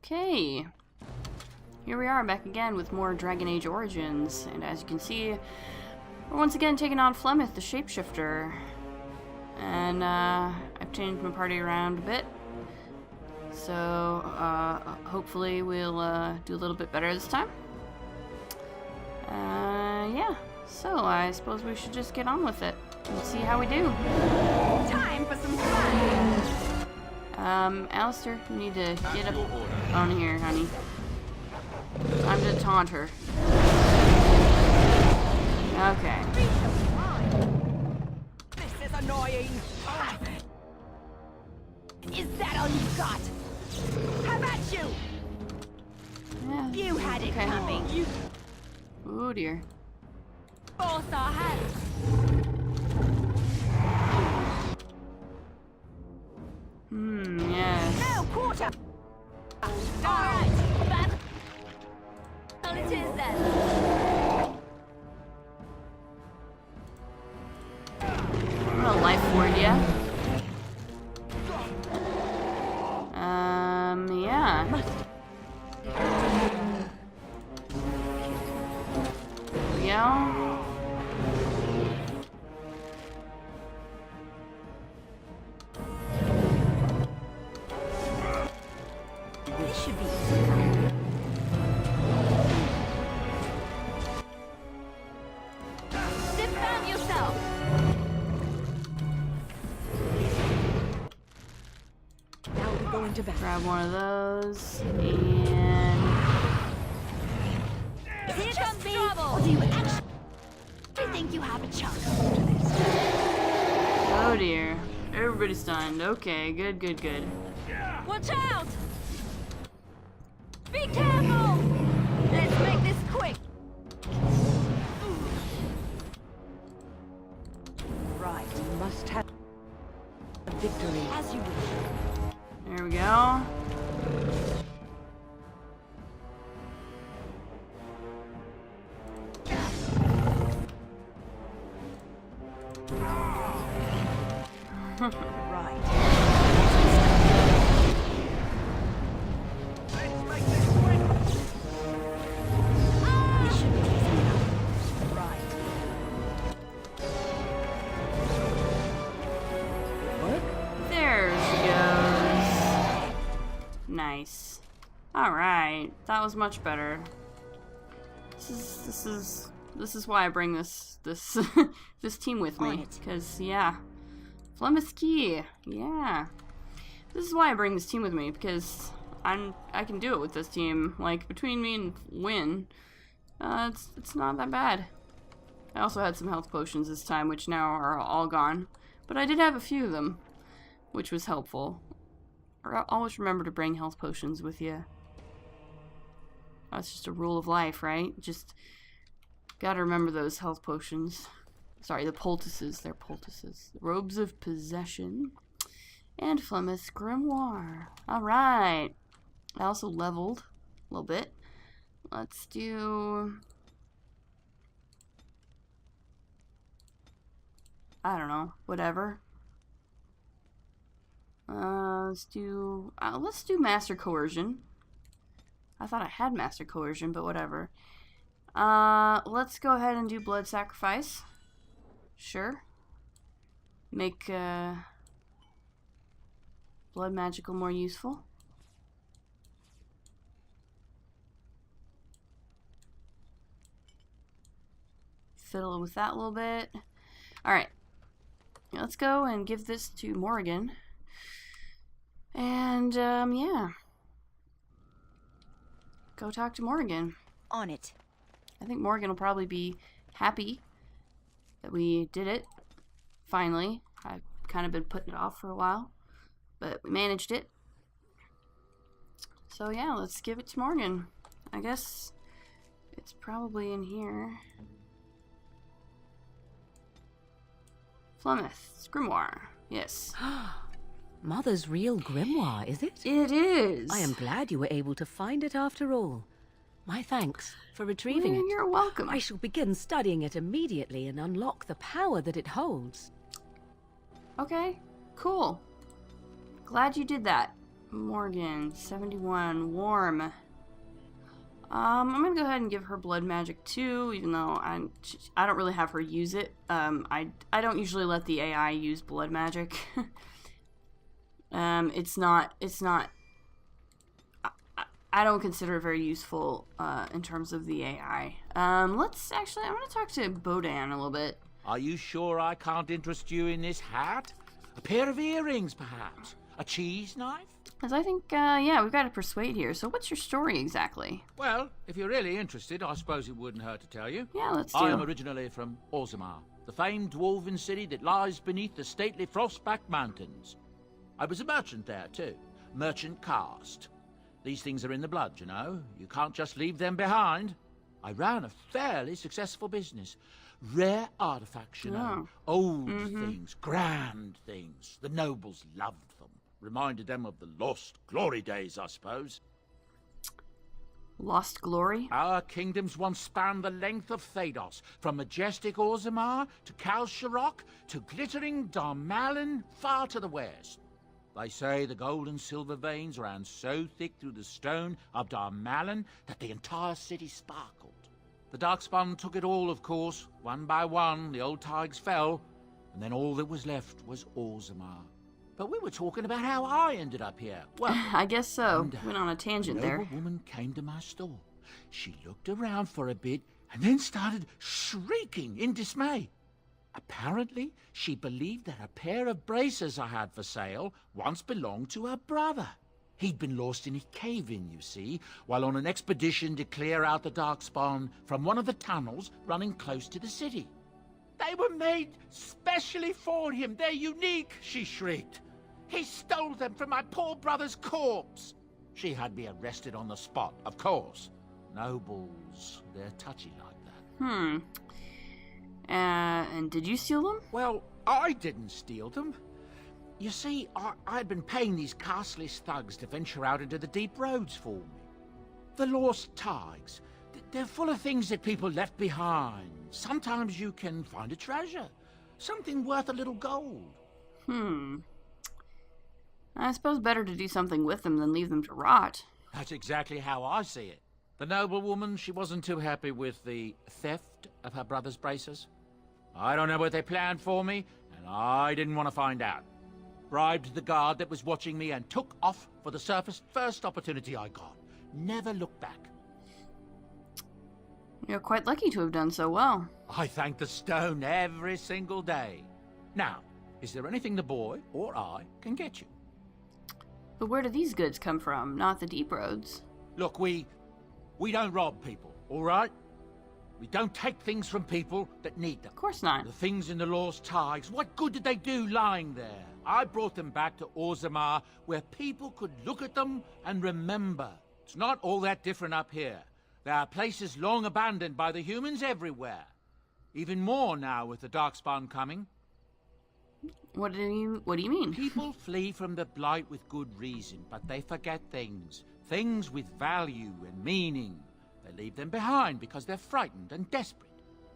Okay. Here we are back again with more Dragon Age Origins, and as you can see, we're once again taking on Flemeth the Shapeshifter. And I've changed my party around a bit, so hopefully we'll do a little bit better this time. Yeah, so I suppose we should just get on with it and see how we do. Time for some fun! Alistair, you need to get up on here, honey. Time to taunt her. Okay. This is annoying! Is that all you got? How about you? Yeah. You had it Okay. coming. You Oh dear. forced our hands. Yes. No quarter! Alright, battle. Well, it is then. I'm gonna life ward ya. Yeah. There we go. This should be defend yourself! Now we're going to bed. Grab one of those, and Here comes trouble! Or do you actually think you have a chance after this? oh dear. Everybody's stunned. Okay, good, good, good. Watch out! Be careful! Let's make this quick! Right, you must have a victory. As you wish. There we go. Right. This should be easy enough. Right. Work? There she goes. Nice. Alright. That was much better. This is why I bring this this team with On me. it. Because yeah. Flemeth Key. Yeah. This is why I bring this team with me, because I can do it with this team. Like, between me and Win, it's not that bad. I also had some health potions this time, which now are all gone. But I did have a few of them, which was helpful. Always remember to bring health potions with you. That's just a rule of life, right? Just gotta remember those health potions. Sorry, the poultices. They're poultices. Robes of Possession. And Flemeth's Grimoire. Alright. I also leveled a little bit. Let's do... I don't know. Whatever. Let's do Master Coercion. I thought I had Master Coercion, but whatever. Let's go ahead and do Blood Sacrifice. Sure. Make blood magical more useful. Fiddle with that a little bit. Alright. Let's go and give this to Morrigan. And, yeah. Go talk to Morrigan. On it. I think Morrigan will probably be happy that we did it. Finally. I've kind of been putting it off for a while, but we managed it. So yeah, let's give it to Morrigan. I guess it's probably in here. Flemeth's Grimoire. Yes. Mother's real grimoire, is it? It is. I am glad you were able to find it after all. My thanks for retrieving it. You're welcome. I shall begin studying it immediately and unlock the power that it holds. Okay, cool. Glad you did that. Morgan, 71, warm. I'm gonna go ahead and give her blood magic too, even though I don't really have her use it. I don't usually let the AI use blood magic. It's not. I don't consider it very useful in terms of the AI. I'm gonna talk to Bodan a little bit. Are you sure I can't interest you in this hat? A pair of earrings, perhaps? A cheese knife? Because I think, yeah, we've got to persuade here. So what's your story exactly? Well, if you're really interested, I suppose it wouldn't hurt to tell you. Yeah, let's do. I am originally from Orzammar, the famed dwarven city that lies beneath the stately Frostback Mountains. I was a merchant there, too. Merchant caste. These things are in the blood, you know. You can't just leave them behind. I ran a fairly successful business. Rare artifacts, you know. Old things, grand things. The nobles loved them. Reminded them of the lost glory days, I suppose. Lost glory? Our kingdoms once spanned the length of Thados, from majestic Orzammar to Kal Sharok to glittering Darmalin far to the west. They say the gold and silver veins ran so thick through the stone of Darmalin that the entire city sparkled. The Darkspawn took it all, of course. One by one, the old tides fell, and then all that was left was Orzammar. But we were talking about how I ended up here. Well, I guess so. Went on a tangent there. A woman came to my store. She looked around for a bit and then started shrieking in dismay. Apparently, she believed that a pair of braces I had for sale once belonged to her brother. He'd been lost in a cave-in, you see, while on an expedition to clear out the Darkspawn from one of the tunnels running close to the city. They were made specially for him. They're unique, she shrieked. He stole them from my poor brother's corpse. She had me arrested on the spot, of course. Nobles, they're touchy like that. And did you steal them? Well, I didn't steal them. You see, I'd been paying these castless thugs to venture out into the deep roads for me. The lost tides, they're full of things that people left behind. Sometimes you can find a treasure, something worth a little gold. I suppose better to do something with them than leave them to rot. That's exactly how I see it. The noblewoman, she wasn't too happy with the theft of her brother's braces. I don't know what they planned for me, and I didn't want to find out. Bribed the guard that was watching me and took off for the surface first opportunity I got. Never looked back. You're quite lucky to have done so well. I thank the stone every single day. Now, is there anything the boy or I can get you? But where do these goods come from? Not the deep roads. Look, we don't rob people, all right? We don't take things from people that need them. Of course not. The things in the lost tides, what good did they do lying there? I brought them back to Orzammar, where people could look at them and remember. It's not all that different up here. There are places long abandoned by the humans everywhere. Even more now with the Darkspawn coming. What do you mean? People flee from the Blight with good reason, but they forget things. Things with value and meaning. They leave them behind because they're frightened and desperate.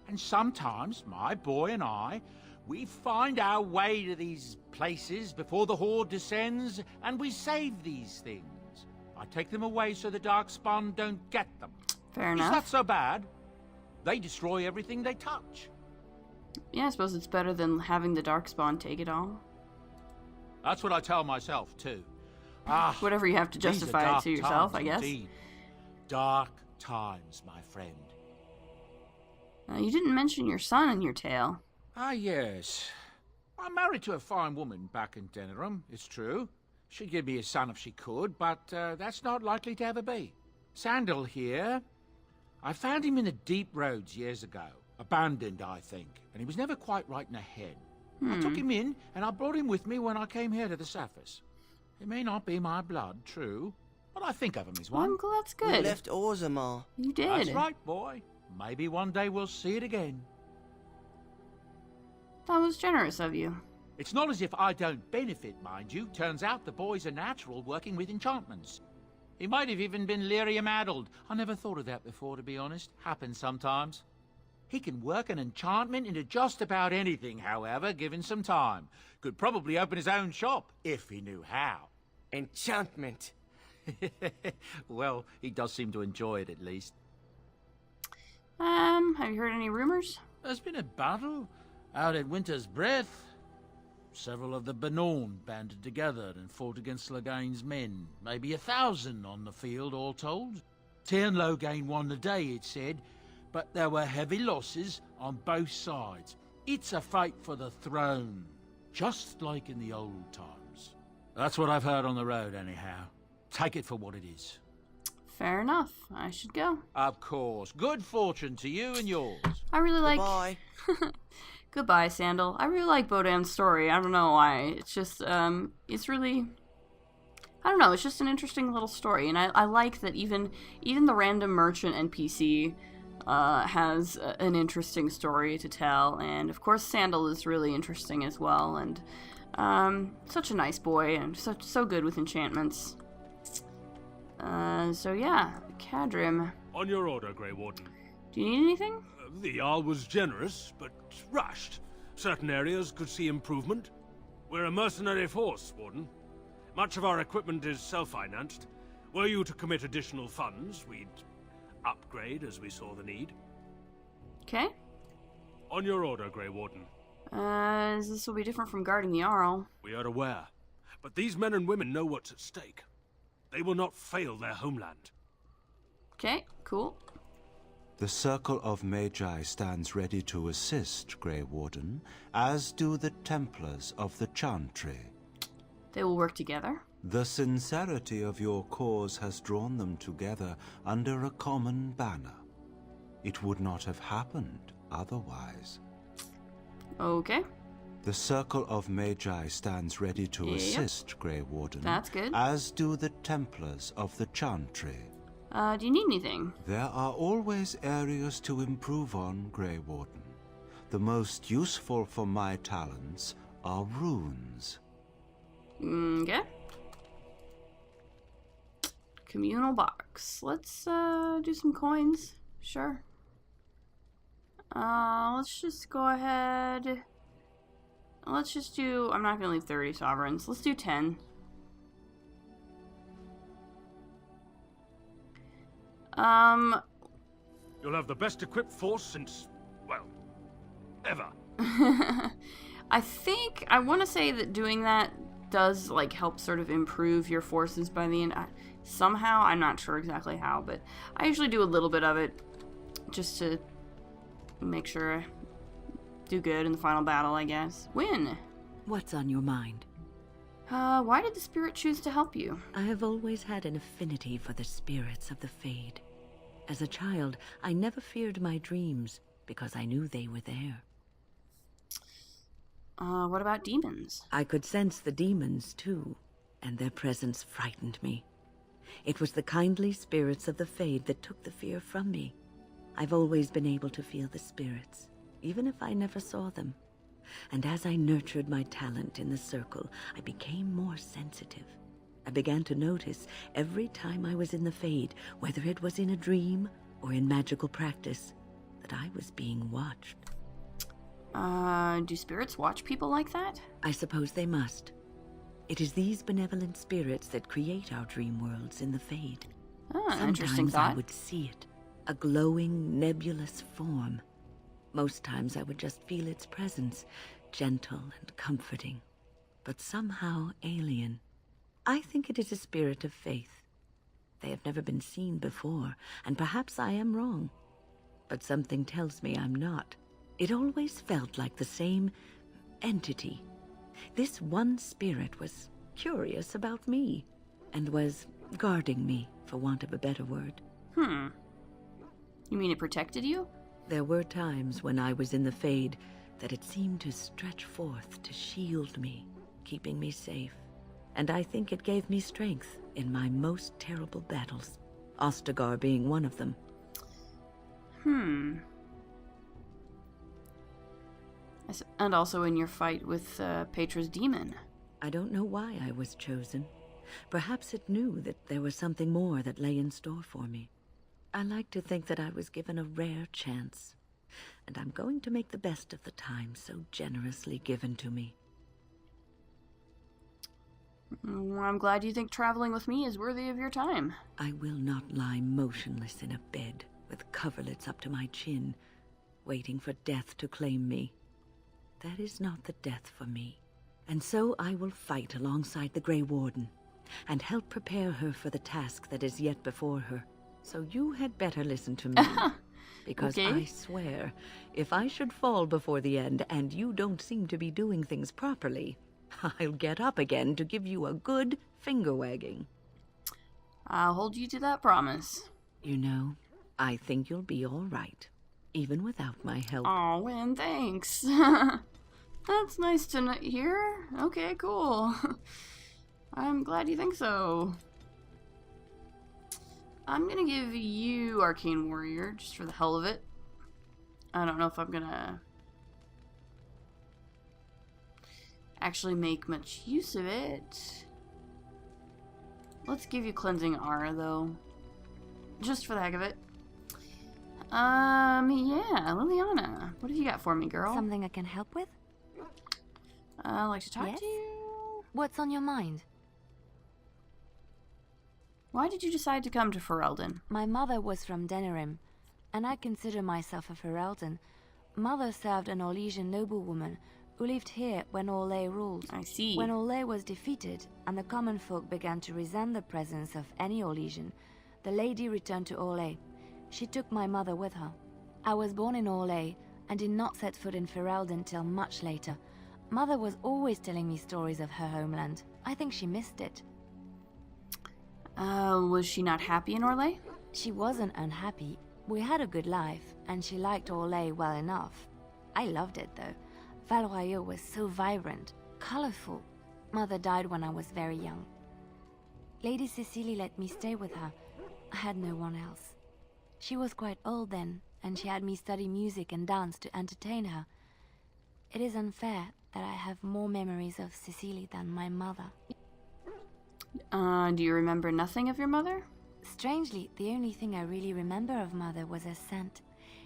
And sometimes, my boy and I, we find our way to these places before the Horde descends, and we save these things. I take them away so the Darkspawn don't get them. Fair enough. It's not so bad. They destroy everything they touch. Yeah, I suppose it's better than having the Darkspawn take it all. That's what I tell myself, too. Whatever you have to justify it to yourself, I guess. Indeed. Dark times, my friend. You didn't mention your son in your tale. Yes. I'm married to a fine woman back in Denerim, it's true. She'd give me a son if she could, but that's not likely to ever be. Sandal here. I found him in the deep roads years ago. Abandoned, I think, and he was never quite right in the head. I took him in, and I brought him with me when I came here to the surface. He may not be my blood, true, but I think of him as one. I'm glad that's good. We left Orzammar. You did. That's right, boy. Maybe one day we'll see it again. That was generous of you. It's not as if I don't benefit, mind you. Turns out the boy's a natural working with enchantments. He might have even been lyrium-addled. I never thought of that before, to be honest. Happens sometimes. He can work an enchantment into just about anything, however, given some time. Could probably open his own shop, if he knew how. Enchantment. Well, he does seem to enjoy it at least. Have you heard any rumors? There's been a battle out at Winter's Breath. Several of the Benorn banded together and fought against Loghain's men. Maybe 1,000 on the field, all told. Tyrn Loghain won the day, it said, but there were heavy losses on both sides. It's a fight for the throne, just like in the old times. That's what I've heard on the road, anyhow. Take it for what it is. Fair enough. I should go. Of course. Good fortune to you and yours. I really like... Bye. Goodbye, Sandal. I really like Bodan's story. I don't know why. It's just, it's really... I don't know, it's just an interesting little story. And I like that even the random merchant NPC has an interesting story to tell. And, of course, Sandal is really interesting as well. And such a nice boy and so good with enchantments. So yeah, Cadrim. On your order, Grey Warden. Do you need anything? The Jarl was generous, but rushed. Certain areas could see improvement. We're a mercenary force, Warden. Much of our equipment is self-financed. Were you to commit additional funds, we'd upgrade as we saw the need. Okay. On your order, Grey Warden. This will be different from guarding the Jarl. We are aware. But these men and women know what's at stake. They will not fail their homeland. Okay, cool. The Circle of Magi stands ready to assist, Grey Warden, as do the Templars of the Chantry. They will work together. The sincerity of your cause has drawn them together under a common banner. It would not have happened otherwise. Okay. The Circle of Magi stands ready to assist, Grey Warden. That's good. As do the Templars of the Chantry. Do you need anything? There are always areas to improve on, Grey Warden. The most useful for my talents are runes. Okay. Communal box. Let's do some coins. Sure. Let's just go ahead. Let's just do... I'm not going to leave 30 sovereigns. Let's do 10. You'll have the best equipped force since, well, ever. I want to say that doing that does, like, help sort of improve your forces by the end. Somehow, I'm not sure exactly how, but I usually do a little bit of it just to make sure I do good in the final battle, I guess. Win! What's on your mind? Why did the spirit choose to help you? I have always had an affinity for the spirits of the Fade. As a child, I never feared my dreams because I knew they were there. What about demons? I could sense the demons, too, and their presence frightened me. It was the kindly spirits of the Fade that took the fear from me. I've always been able to feel the spirits, even if I never saw them. And as I nurtured my talent in the circle, I became more sensitive. I began to notice every time I was in the Fade, whether it was in a dream or in magical practice, that I was being watched. Do spirits watch people like that? I suppose they must. It is these benevolent spirits that create our dream worlds in the Fade. Interesting Sometimes thought. I would see it, a glowing, nebulous form. Most times I would just feel its presence, gentle and comforting, but somehow alien. I think it is a spirit of faith. They have never been seen before, and perhaps I am wrong. But something tells me I'm not. It always felt like the same entity. This one spirit was curious about me, and was guarding me, for want of a better word. You mean it protected you? There were times when I was in the Fade that it seemed to stretch forth to shield me, keeping me safe. And I think it gave me strength in my most terrible battles, Ostagar being one of them. And also in your fight with Petra's demon. I don't know why I was chosen. Perhaps it knew that there was something more that lay in store for me. I like to think that I was given a rare chance, and I'm going to make the best of the time so generously given to me. I'm glad you think traveling with me is worthy of your time. I will not lie motionless in a bed with coverlets up to my chin, waiting for death to claim me. That is not the death for me. And so I will fight alongside the Grey Warden, and help prepare her for the task that is yet before her. So you had better listen to me. Because Okay. I swear, if I should fall before the end and you don't seem to be doing things properly, I'll get up again to give you a good finger wagging. I'll hold you to that promise. You know, I think you'll be all right, even without my help. Aw, Win, thanks. That's nice to hear. Okay, cool. I'm glad you think so. I'm gonna give you Arcane Warrior, just for the hell of it. I don't know if I'm gonna actually make much use of it. Let's give you Cleansing Aura, though. Just for the heck of it. Yeah, Liliana. What have you got for me, girl? Something I can help with? I'd like to talk Yes? to you. What's on your mind? Why did you decide to come to Ferelden? My mother was from Denerim, and I consider myself a Ferelden. Mother served an Orlesian noblewoman who lived here when Orlais ruled. I see. When Orlais was defeated and the common folk began to resent the presence of any Orlesian, the lady returned to Orlais. She took my mother with her. I was born in Orlais and did not set foot in Ferelden till much later. Mother was always telling me stories of her homeland. I think she missed it. Was she not happy in Orlais? She wasn't unhappy. We had a good life, and she liked Orlais well enough. I loved it, though. Valroyaux was so vibrant, colorful. Mother died when I was very young. Lady Cecily let me stay with her. I had no one else. She was quite old then, and she had me study music and dance to entertain her. It is unfair that I have more memories of Cecily than my mother. Do you remember nothing of your mother? Strangely, the only thing I really remember of Mother was her scent.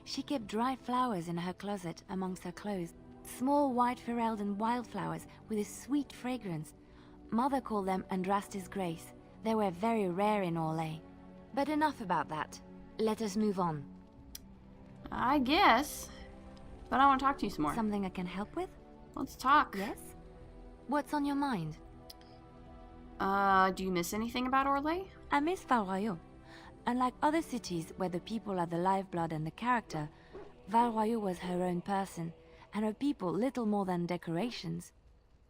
She kept dried flowers in her closet amongst her clothes. Small white Ferelden wildflowers with a sweet fragrance. Mother called them Andrastis Grace. They were very rare in Orlais. But enough about that. Let us move on. I guess. But I want to talk to you some more. Something I can help with? Let's talk. Yes? What's on your mind? Do you miss anything about Orlais? I miss Valroyaux. Unlike other cities where the people are the lifeblood and the character, Valroyaux was her own person, and her people little more than decorations.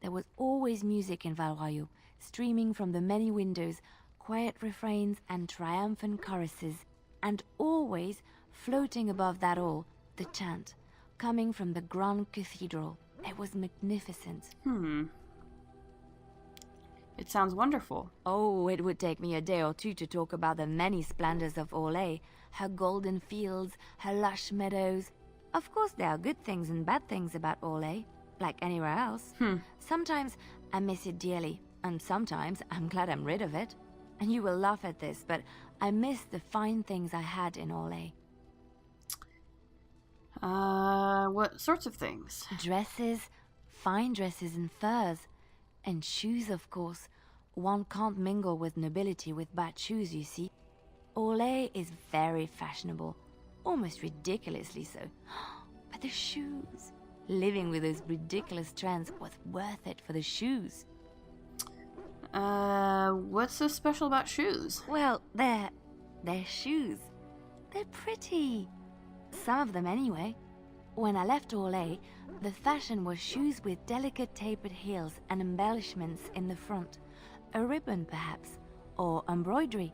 There was always music in Valroyaux, streaming from the many windows, quiet refrains and triumphant choruses, and always, floating above that all, the chant, coming from the Grand Cathedral. It was magnificent. It sounds wonderful. Oh, it would take me a day or two to talk about the many splendors of Orlais, her golden fields, her lush meadows. Of course, there are good things and bad things about Orlais, like anywhere else. Sometimes I miss it dearly, and sometimes I'm glad I'm rid of it. And you will laugh at this, but I miss the fine things I had in Orlais. What sorts of things? Dresses, fine dresses and furs. And shoes, of course. One can't mingle with nobility with bad shoes, you see. Orlais is very fashionable, almost ridiculously so. But the shoes! Living with those ridiculous trends was worth it for the shoes. What's so special about shoes? Well, they're shoes. They're pretty. Some of them anyway. When I left Orlais, the fashion was shoes with delicate tapered heels and embellishments in the front. A ribbon, perhaps, or embroidery.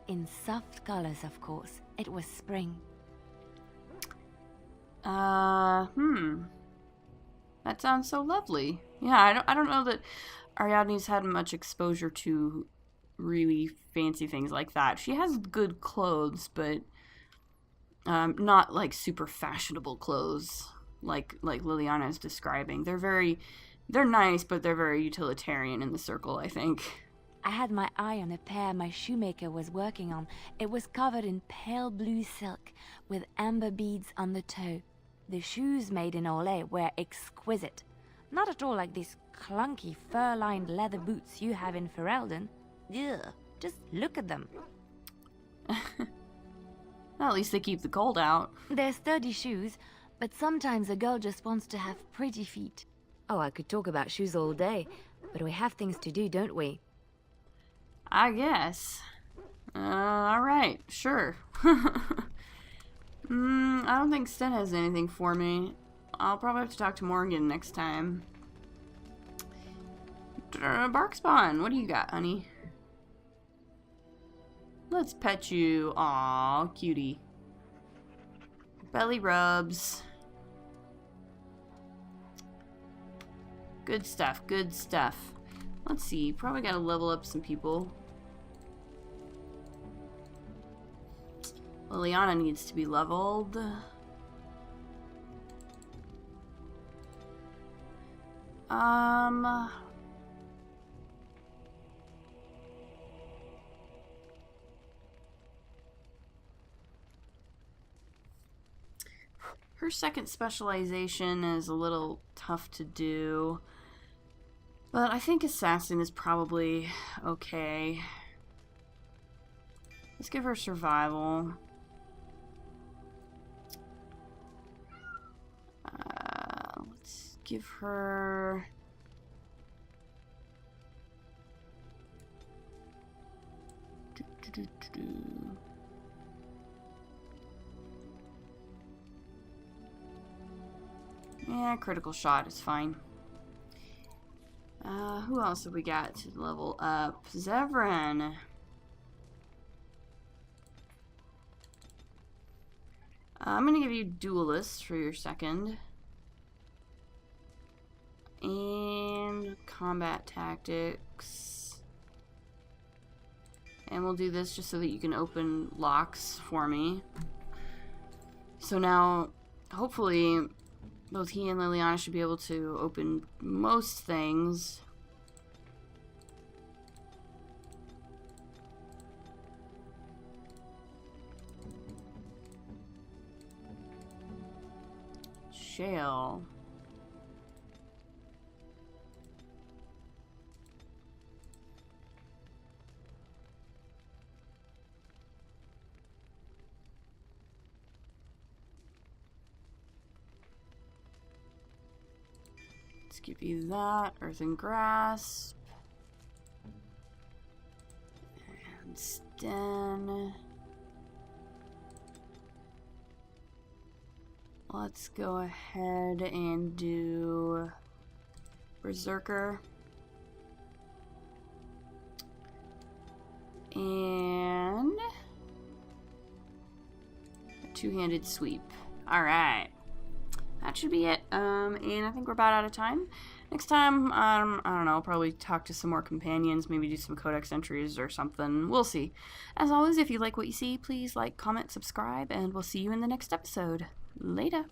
In soft colors, of course. It was spring. That sounds so lovely. Yeah, I don't know that Ariadne's had much exposure to really fancy things like that. She has good clothes, but not like super fashionable clothes like Liliana is describing. They're nice, but they're very utilitarian in the circle, I think. I had my eye on a pair my shoemaker was working on. It was covered in pale blue silk with amber beads on the toe. The shoes made in Orlais were exquisite. Not at all like these clunky fur-lined leather boots you have in Ferelden. Ugh, just look at them. At least they keep the cold out. They're sturdy shoes, but sometimes a girl just wants to have pretty feet. Oh, I could talk about shoes all day, but we have things to do, don't we? I guess. Alright, sure. I don't think Sten has anything for me. I'll probably have to talk to Morgan next time. Barkspawn, what do you got, honey? Let's pet you. Aw, cutie. Belly rubs. Good stuff, good stuff. Let's see, probably gotta level up some people. Liliana needs to be leveled. Her second specialization is a little tough to do, but I think Assassin is probably okay. Let's give her Survival. Let's give her... Yeah, critical shot is fine. Who else have we got to level up? Zevran. I'm gonna give you Duelist for your second. And Combat Tactics. And we'll do this just so that you can open locks for me. So now, hopefully, both he and Liliana should be able to open most things. Shale. Let's give you that. Earthen Grasp. And Sten. Let's go ahead and do Berserker. And a two-handed sweep. Alright. That should be it. And I think we're about out of time. Next time, I don't know, I'll probably talk to some more companions, maybe do some codex entries or something. We'll see. As always, if you like what you see, please like, comment, subscribe, and we'll see you in the next episode. Later.